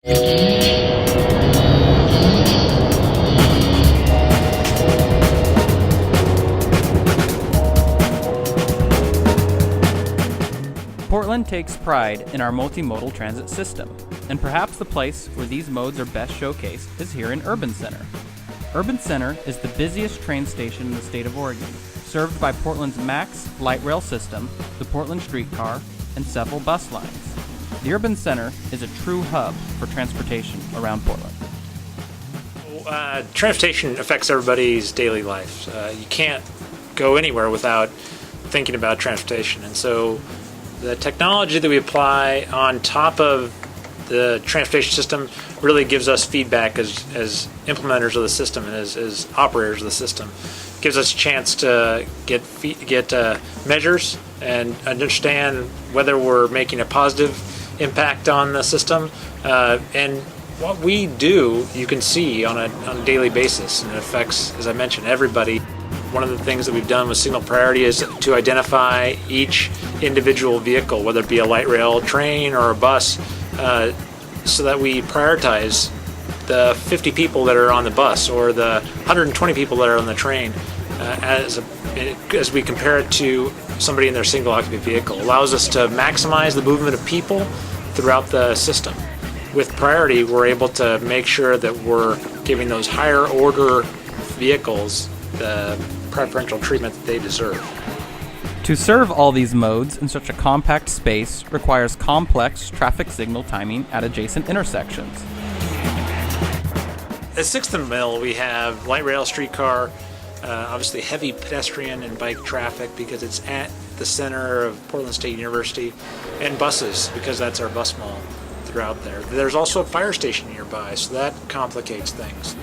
Portland takes pride in our multimodal transit system, and perhaps the place where these modes are best showcased is here in Urban Center. Urban Center is the busiest train station in the state of Oregon, served by Portland's MAX light rail system, the Portland streetcar, and several bus lines. The Urban Center is a true hub for transportation around Portland. Transportation affects everybody's daily life. You can't go anywhere without thinking about transportation, and so the technology that we apply on top of the transportation system really gives us feedback as implementers of the system and as operators of the system. It gives us a chance to get measures and understand whether we're making a positive impact on the system. And what we do, you can see on a daily basis, and it affects, as I mentioned, everybody. One of the things that we've done with signal priority is to identify each individual vehicle, whether it be a light rail train or a bus, so that we prioritize the 50 people that are on the bus or the 120 people that are on the train as we compare it to somebody in their single occupant vehicle. It allows us to maximize the movement of people throughout the system. With priority, we're able to make sure that we're giving those higher order vehicles the preferential treatment that they deserve. To serve all these modes in such a compact space requires complex traffic signal timing at adjacent intersections. At 6th and Mill, we have light rail, streetcar, obviously heavy pedestrian and bike traffic because it's at the center of Portland State University, and buses because that's our bus mall throughout there. There's also a fire station nearby, so that complicates things.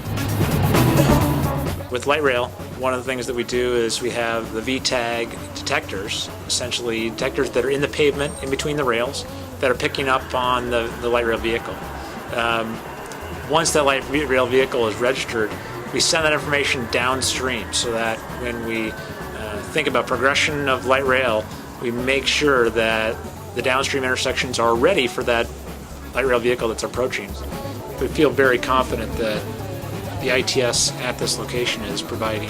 With light rail, one of the things that we do is we have the V-tag detectors, essentially detectors that are in the pavement in between the rails that are picking up on the light rail vehicle. Once that light rail vehicle is registered, we send that information downstream so that when we think about progression of light rail, we make sure that the downstream intersections are ready for that light rail vehicle that's approaching. We feel very confident that the ITS at this location is providing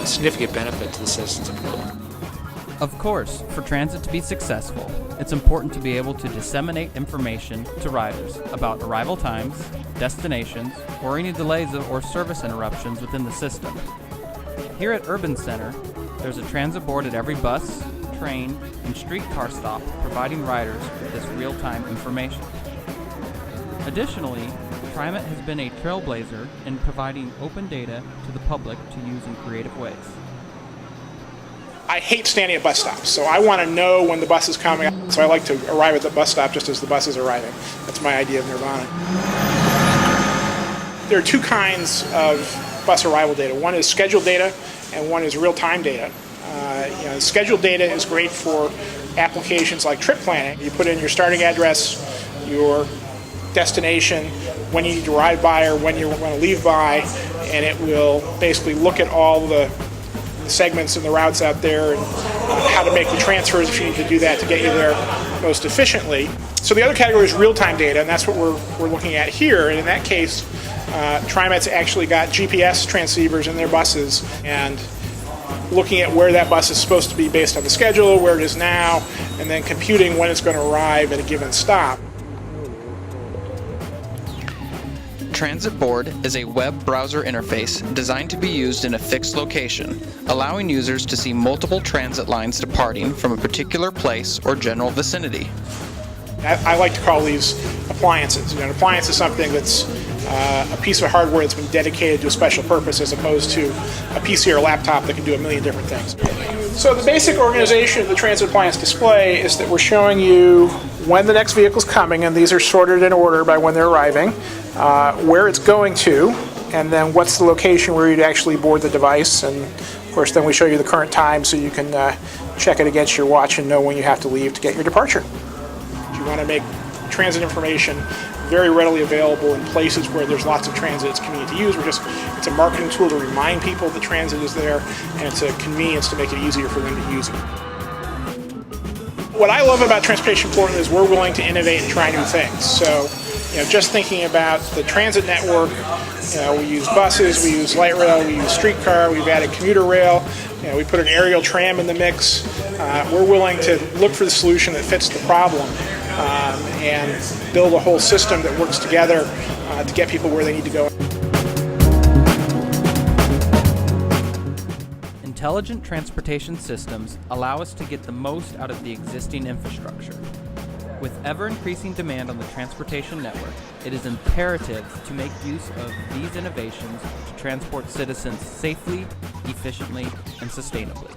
significant benefit to the citizens of Portland. Of course, for transit to be successful, it's important to be able to disseminate information to riders about arrival times, destinations, or any delays or service interruptions within the system. Here at Urban Center, there's a transit board at every bus, train, and streetcar stop providing riders with this real-time information. Additionally, TriMet has been a trailblazer in providing open data to the public to use in creative ways. I hate standing at bus stops, so I want to know when the bus is coming, so I like to arrive at the bus stop just as the bus is arriving. That's my idea of nirvana. There are two kinds of bus arrival data. One is scheduled data, and one is real-time data. Scheduled data is great for applications like trip planning. You put in your starting address, your destination, when you need to ride by or when you want to leave by, and it will basically look at all the segments and the routes out there and how to make the transfers if you need to do that to get you there most efficiently. So the other category is real-time data, and that's what we're looking at here. And in that case, TriMet's actually got GPS transceivers in their buses and looking at where that bus is supposed to be based on the schedule, where it is now, and then computing when it's going to arrive at a given stop. Transit Board is a web browser interface designed to be used in a fixed location, allowing users to see multiple transit lines departing from a particular place or general vicinity. I like to call these appliances. An appliance is something that's a piece of hardware that's been dedicated to a special purpose as opposed to a PC or a laptop that can do a million different things. So the basic organization of the transit appliance display is that we're showing you when the next vehicle is coming, and these are sorted in order by when they're arriving, where it's going to, and then what's the location where you'd actually board the device. And of course then we show you the current time so you can check it against your watch and know when you have to leave to get your departure. You want to make transit information very readily available in places where there's lots of transit. It's convenient to use. It's a marketing tool to remind people that transit is there, and it's a convenience to make it easier for them to use it. What I love about Transportation Portland is we're willing to innovate and try new things. So, just thinking about the transit network, we use buses, we use light rail, we use streetcar, we've added commuter rail, we put an aerial tram in the mix. We're willing to look for the solution that fits the problem and build a whole system that works together to get people where they need to go. Intelligent transportation systems allow us to get the most out of the existing infrastructure. With ever-increasing demand on the transportation network, it is imperative to make use of these innovations to transport citizens safely, efficiently, and sustainably.